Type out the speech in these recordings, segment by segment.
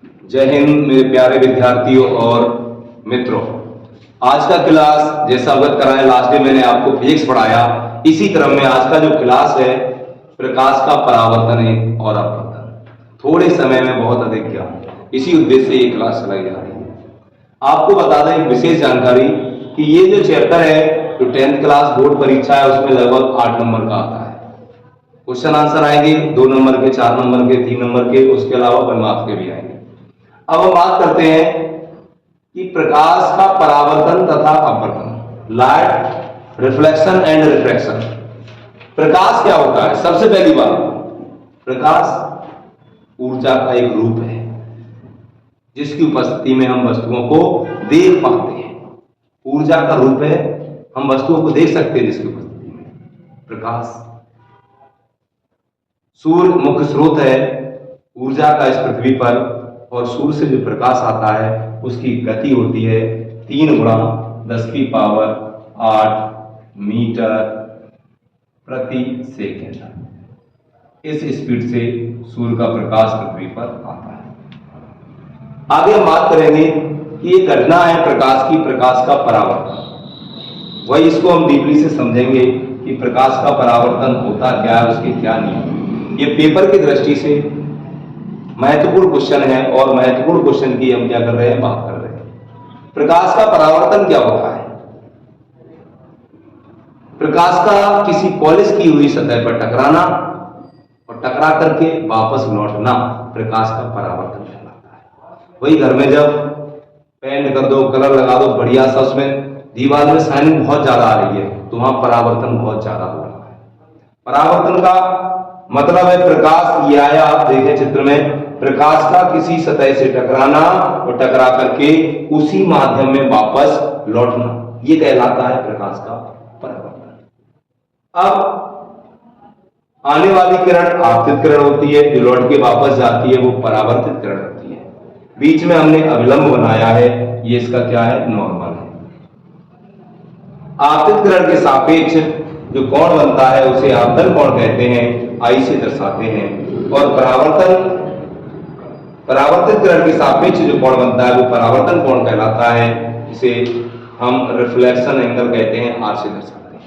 जय हिंद मेरे प्यारे विद्यार्थियों और मित्रों। आज का क्लास जैसा अवगत कराया, लास्ट डे मैंने आपको फिजिक्स पढ़ाया, इसी क्रम में आज का जो क्लास है प्रकाश का परावर्तन और अपवर्तन। थोड़े समय में बहुत अधिक ज्ञान, इसी उद्देश्य से ये क्लास चलाई जा रही है। आपको बता दें एक विशेष जानकारी कि ये जो चैप्टर है जो 10th क्लास बोर्ड परीक्षा है उसमें लगभग 8 नंबर का आता है। क्वेश्चन आंसर आएंगे 2 नंबर के, 4 नंबर के, 3 नंबर के, उसके अलावा 1 मार्क्स के भी आएंगे। अब हम बात करते हैं कि प्रकाश का परावर्तन तथा अपवर्तन, लाइट रिफ्लेक्शन एंड रिफ्रैक्शन। प्रकाश क्या होता है? सबसे पहली बात, प्रकाश ऊर्जा का एक रूप है जिसकी उपस्थिति में हम वस्तुओं को देख पाते हैं। ऊर्जा का रूप है, हम वस्तुओं को देख सकते हैं जिसकी उपस्थिति में। प्रकाश सूर्य मुख्य स्रोत है ऊर्जा का इस पृथ्वी पर, और सूर्य से जो प्रकाश आता है उसकी गति होती है 3 गुणा 10⁸ मीटर प्रति सेकेंड। इस स्पीड से सूर्य का प्रकाश पृथ्वी पर आता है। आगे हम बात करेंगे कि ये घटना है प्रकाश की, प्रकाश का परावर्तन। वही इसको हम डीपली से समझेंगे कि प्रकाश का परावर्तन होता क्या है, उसके क्या नियम। ये पेपर की दृष्टि से महत्वपूर्ण क्वेश्चन है और महत्वपूर्ण क्वेश्चन की हम क्या कर रहे हैं, बात कर रहे हैं। प्रकाश का परावर्तन क्या होता है? प्रकाश का किसी पॉलिश की हुई सतह पर टकराना और टकरा करके वापस लौटना प्रकाश का परावर्तन कहलाता है। वही घर में जब पेंट कर दो, कलर लगा दो बढ़िया सा, उसमें दीवार में शाइनिंग बहुत ज्यादा आ रही है तो वहां परावर्तन बहुत ज्यादा हो रहा है। परावर्तन का मतलब है प्रकाश, ये आया आप देखें चित्र में, प्रकाश का किसी सतह से टकराना और टकरा करके उसी माध्यम में वापस लौटना, ये कहलाता है प्रकाश का परावर्तन। अब आने वाली किरण आपतित किरण होती है, जो लौट के वापस जाती है वो परावर्तित किरण होती है। बीच में हमने अविलंब बनाया है, ये इसका क्या है, नॉर्मल है। आपतित किरण के सापेक्ष जो कोण बनता है उसे आपतन कोण कहते हैं, आई से दर्शाते हैं। और परावर्तित किरण के सापेक्ष जो कोण बनता है वो परावर्तन कोण कहलाता है, इसे हम रिफ्लेक्शन एंगल कहते हैं, आर से दर्शाते हैं।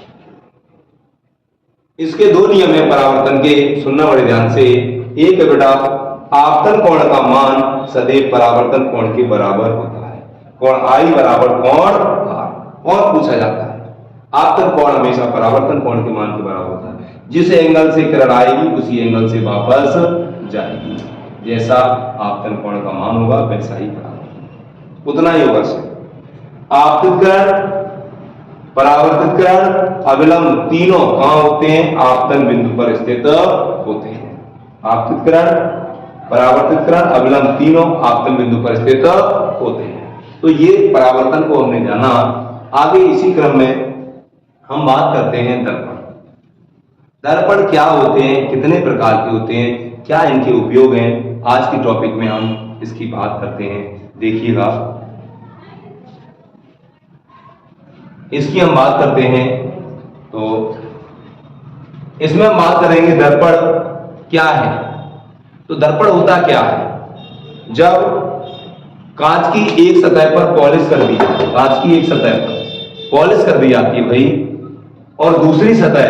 इसके 2 नियम है परावर्तन के, सुनना बड़े ध्यान से। एक है बेटा, आपतन कोण का मान सदैव परावर्तन कोण के बराबर होता है। कोण आई बराबर कोण आर, और पूछा जाता है आपतन कोण हमेशा परावर्तन कोण के मान के बराबर होता है। जिस एंगल से किरण आएगी उसी एंगल से वापस जाएगी। जैसा आपतन कोण का मान होगा वैसा ही परावर्तन, उतना ही होगा। आपतित किरण, परावर्तित किरण, अविलंब, तीनों कहां होते हैं? आपतन बिंदु पर स्थित होते हैं। आपतित किरण, परावर्तित किरण, अविलंब, तीनों आपतन बिंदु पर स्थित होते हैं। तो ये परावर्तन को हमने जाना। आगे इसी क्रम में हम बात करते हैं दर्पण। दर्पण क्या होते हैं, कितने प्रकार के होते हैं, क्या इनके उपयोग हैं, आज की टॉपिक में हम इसकी बात करते हैं। देखिएगा, इसकी हम बात करते हैं तो इसमें हम बात करेंगे दर्पण क्या है। तो दर्पण होता क्या है? जब कांच की एक सतह पर पॉलिश कर दी जाती है, कांच की एक सतह पर पॉलिश कर दी जाती है भाई, और दूसरी सतह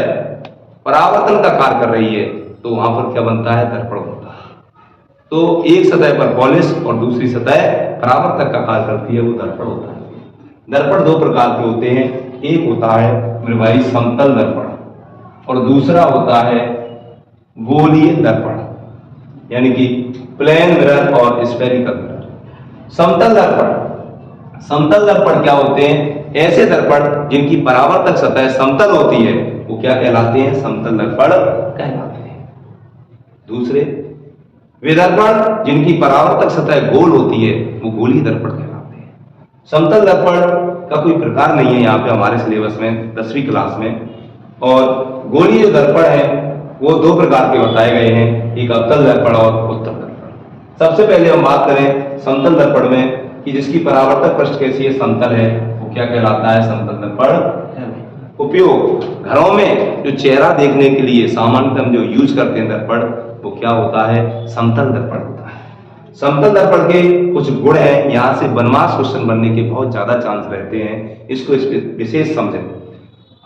परावर्तन का कार्य कर रही है, तो वहां पर क्या बनता है? दर्पण बनता है। तो एक सतह पर पॉलिश और दूसरी सतह परावर्तक का कार्य करती है, वो दर्पण होता है। दर्पण 2 प्रकार के होते हैं, एक होता है मेरे भाई समतल दर्पण और दूसरा होता है गोलीय दर्पण, यानी कि प्लेन मिरर और स्फेरिकल मिरर। समतल दर्पण क्या होते हैं? ऐसे दर्पण जिनकी परावर्तक सतह समतल होती है वो क्या कहलाते हैं? समतल दर्पण कहलाते हैं। दूसरे वे दर्पण जिनकी परावर्तक सतह गोल होती है वो गोलीय दर्पण कहलाते हैं। समतल दर्पण का कोई प्रकार नहीं है यहाँ पे हमारे सिलेबस में 10वीं क्लास में। और गोलीय जो दर्पण है वो 2 प्रकार के बताए गए हैं, एक अवतल दर्पण और उत्तल दर्पण। सबसे पहले हम बात करें समतल दर्पण में कि जिसकी परावर्तक पृष्ठ कैसी है? समतल है, वो क्या कहलाता है? समतल दर्पण। उपयोग घरों में जो चेहरा देखने के लिए सामान्यतः हम जो यूज करते हैं दर्पण, वो क्या होता है? समतल दर्पण होता है। समतल दर्पण के कुछ गुण हैं, यहाँ से बनमास क्वेश्चन बनने के बहुत ज्यादा चांस रहते हैं, इसको विशेष समझें।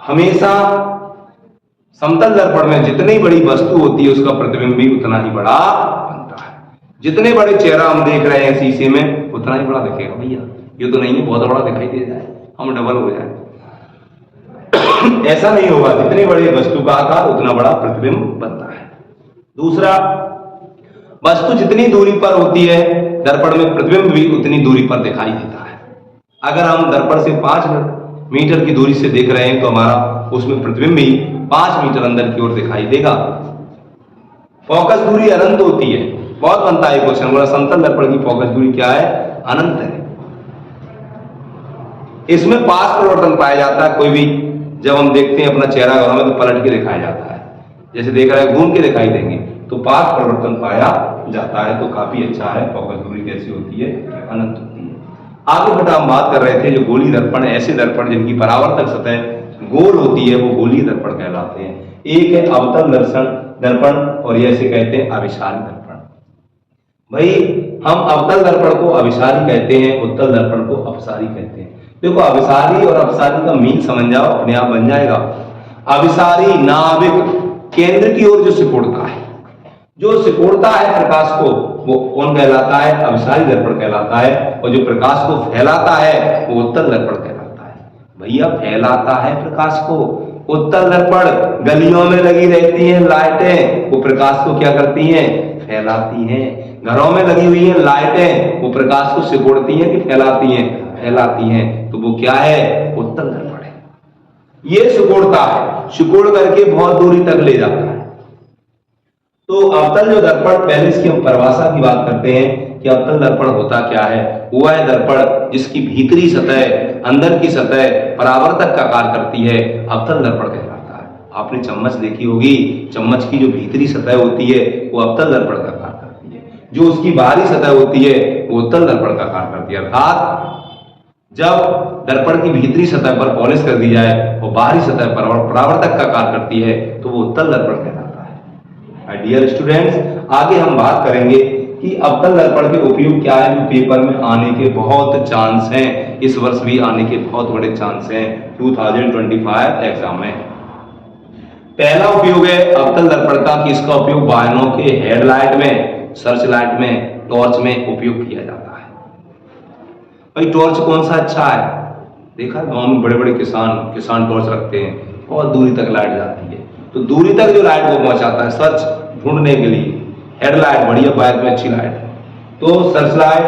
हमेशा समतल दर्पण में जितनी बड़ी वस्तु होती है उसका प्रतिबिंब भी उतना ही बड़ा बनता है। जितने बड़े चेहरा हम देख रहे हैं शीशे में उतना ही बड़ा दिखेगा भैया, ये तो नहीं है बहुत बड़ा दिखाई दे जाए हम डबल हो जाए ऐसा नहीं होगा, जितनी बड़ी वस्तु का आकार उतना बड़ा प्रतिबिंब बनता है। दूसरा, वस्तु जितनी दूरी पर होती है दर्पण में प्रतिबिंब भी उतनी दूरी पर दिखाई देता है। अगर हम दर्पण से 5 मीटर की दूरी से देख रहे हैं तो हमारा उसमें प्रतिबिंब भी 5 मीटर अंदर की ओर दिखाई देगा। फोकस दूरी अनंत होती है, बहुत बनता है क्वेश्चन, बोला समतल दर्पण की फोकस दूरी क्या है? अनंत है। इसमें पास परिवर्तन पाया जाता है, कोई भी जब हम देखते हैं अपना चेहरा घरों में तो पलट के दिखाया जाता है, जैसे देख रहा है घूम के दिखाई देंगे तो पास परिवर्तन पाया जाता है, तो काफी अच्छा है। फोकस दूरी कैसी होती है? अनंत होती है। आगे बेटा हम बात कर रहे थे जो गोली दर्पण, ऐसे दर्पण जिनकी परावर्तक सतह गोल होती है वो गोलीय दर्पण कहलाते हैं। एक है अवतल दर्पण और ये ऐसे कहते हैं अभिसारी दर्पण। भाई हम अवतल दर्पण को अभिसारी कहते हैं, उत्तल दर्पण को अपसारी कहते हैं। देखो अभिसारी और अपसारी का मीन समझ जाओ, अपने आप बन जाएगा। अभिसारी नाभिक केंद्र की ओर जो सिकुड़ता है, जो सिकुड़ता है प्रकाश को, वो कौन कहलाता है? अभिसारी दर्पण कहलाता है। और जो प्रकाश को फैलाता है वो उत्तल दर्पण कहलाता है। भैया फैलाता है प्रकाश को, उत्तल दर्पण गलियों में लगी रहती हैं लाइटें, वो प्रकाश को क्या करती हैं? फैलाती हैं। घरों में लगी हुई हैं लाइटें, वो प्रकाश को सिकुड़ती हैं कि फैलाती हैं? फैलाती हैं। तो वो क्या है? उत्तल दर्पण है। ये सिकुड़ता है, सिकुड़ करके बहुत दूरी तक ले जाता है। तो अवतल जो दर्पण, पहले इसकी हम परिभाषा की बात करते हैं कि अवतल दर्पण होता क्या है। वो है दर्पण जिसकी भीतरी सतह, अंदर की सतह परावर्तक का कार्य करती है, अवतल दर्पण कहलाता है। आपने चम्मच देखी होगी, चम्मच की जो भीतरी सतह होती है वो अवतल दर्पण का कार्य करती है, जो उसकी बाहरी सतह होती है वो उत्तल दर्पण का कार्य करती है। अर्थात जब दर्पण की भीतरी सतह पर पॉलिश कर दी जाए और बाहरी सतह पर परावर्तक का कार्य करती है तो वो उत्तल दर्पण कहलाता है। डियर स्टूडेंट्स, आगे हम बात करेंगे कि अवतल दर्पण के उपयोग क्या है, जो पेपर में आने के बहुत चांस हैं, इस वर्ष भी आने के बहुत बड़े चांस हैं 2025 एग्जाम में। पहला उपयोग है अवतल दर्पण का कि इसका उपयोग वाहनों के हेडलाइट में, सर्च लाइट में, टॉर्च में उपयोग किया जाता है। भाई टॉर्च कौन सा अच्छा है? देखा गांव में बड़े बड़े किसान टॉर्च रखते हैं, बहुत दूरी तक लाइट जाती है, तो दूरी तक जो लाइट वो पहुंचाता है सर्च ढूंढने के लिए। हेडलाइट बढ़िया, बाइक में अच्छी लाइट है, तो सर्च लाइट,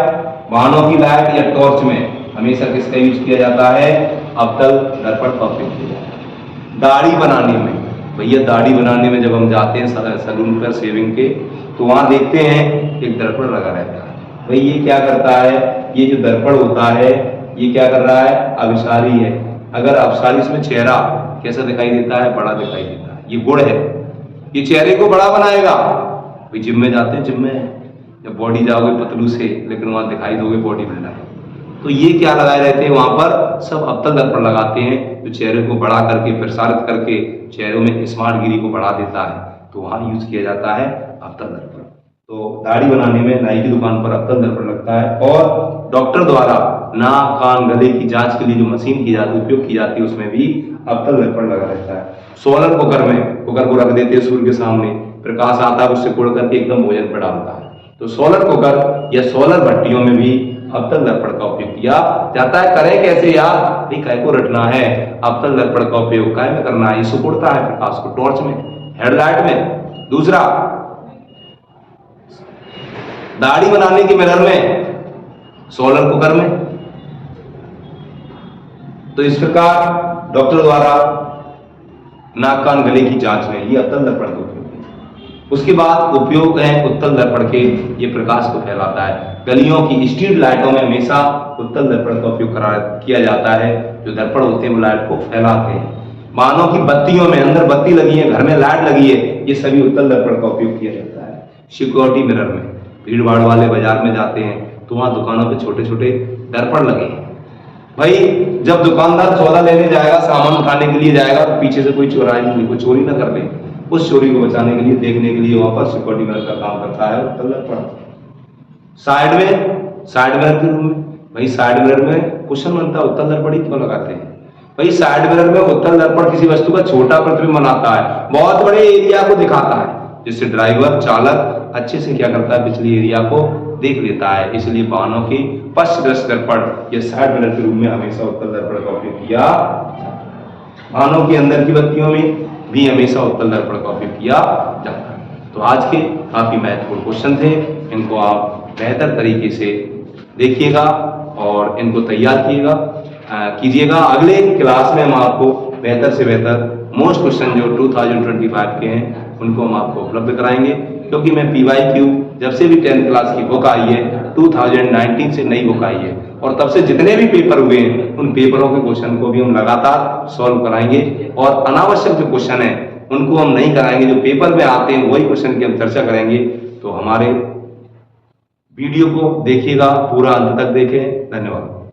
वाहनों की लाइट या टॉर्च में हमेशा किसका यूज किया जाता है? अवतल दर्पण का उपयोग किया जाता है। दाढ़ी बनाने में, भैया दाढ़ी बनाने में जब हम जाते हैं सैलून पर शेविंग के, तो वहां देखते हैं एक दर्पण लगा रहता है। भाई ये क्या करता है? ये जो दर्पण होता है ये क्या कर रहा है? अभिसारी है। अगर अपसारी इसमें चेहरा कैसा दिखाई देता है? बड़ा दिखाई देता है। ये गुण है, ये चेहरे को बड़ा बनाएगा। भाई जिम में जाते हैं, जिम में जब बॉडी जाओगे पतलू से, लेकिन वहां दिखाई दोगे बॉडी बिल्डर, तो ये क्या लगाए रहते हैं वहां पर? सब अवतल दर्पण लगाते हैं जो चेहरे को बड़ा करके, प्रसारित करके चेहरों में स्मार्ट गिरी को बढ़ा देता है, तो वहां यूज किया जाता है अवतल दर्पण। तो दाढ़ी बनाने में नाई की दुकान पर अवतल दर्पण लगता है। और डॉक्टर द्वारा नाक, कान, गले की जांच के लिए जो मशीन की जाती, उपयोग की जाती है, उसमें भी अवतल दर्पण लगा रहता है। सोलर कुकर में, कुकर को रख देते हैं सूर्य के सामने, प्रकाश आता है उससे कुड़ करके एकदम भोजन पर डालता है, तो सोलर कुकर या सोलर भट्टियों में भी अवतल दर्पण का उपयोग किया जाता है। करें कैसे यार? भाई काय को रटना है, अवतल दर्पण का उपयोग काय में करना है? ये सिकुड़ता है प्रकाश को, टॉर्च में, हेडलाइट में। दूसरा, दाढ़ी बनाने के मिरर में, सोलर कुकर में। तो इस प्रकार डॉक्टर द्वारा नाक, कान, गले की जांच में ये अवतल दर्पण का उपयोग है। उसके बाद उपयोग है उत्तल दर्पण के, ये प्रकाश को फैलाता है। गलियों की स्ट्रीट लाइटों में हमेशा उत्तल दर्पण का उपयोग किया जाता है। जो दर्पण होते हैं वो लाइट को फैलाते हैं। वाहनों की बत्तियों में, अंदर बत्ती लगी है, घर में लाइट लगी है, ये सभी उत्तल दर्पण का उपयोग किया जाता है। सिक्योरिटी मिरर में, भीड़ भाड़ वाले बाजार में जाते हैं तो वहां दुकानों पे छोटे छोटे दर्पण लगे हैं। भाई जब दुकानदार सौदा लेने जाएगा, सामान उठाने के लिए जाएगा, तो पीछे से कोई चोरी ना कर ले, उस चोरी को बचाने के लिए, देखने के लिए वहां पर सिक्योरिटी मिरर का काम करता है उत्तल दर्पण। साइड मिरर के रूप में। भाई साइड मिरर में क्वेश्चन बनता है उत्तल दर्पण ही क्यों लगाते हैं? भाई साइड मिरर में उत्तल दर्पण किसी वस्तु का छोटा प्रतिबिंब बनाता है, बहुत बड़े एरिया को दिखाता है, जिससे ड्राइवर चालक अच्छे से क्या करता है, पिछली एरिया को देख लेता है। इसलिए वाहनों की पश्च दृश्य दर्पण या साइड मिरर के रूप में हमेशा उत्तल दर्पण का उपयोग किया जाता है। वाहनों के अंदर की बत्तियों में भी हमेशा उत्तल दर्पण का उपयोग किया जाता है। तो आज के काफी महत्वपूर्ण क्वेश्चन थे, इनको आप बेहतर तरीके से देखिएगा और इनको तैयार कीजिएगा। अगले क्लास में हम आपको बेहतर से बेहतर मोस्ट क्वेश्चन जो 2025 के हैं उनको हम आपको उपलब्ध कराएंगे, क्योंकि मैं PYQ जब से भी 10th क्लास की बुक आई है, 2019 से नई बुक आई है, और तब से जितने भी पेपर हुए हैं उन पेपरों के क्वेश्चन को भी हम लगातार सॉल्व कराएंगे, और अनावश्यक जो क्वेश्चन है उनको हम नहीं कराएंगे। जो पेपर में आते हैं वही क्वेश्चन की हम चर्चा करेंगे। तो हमारे वीडियो को देखिएगा, पूरा अंत तक देखें। धन्यवाद।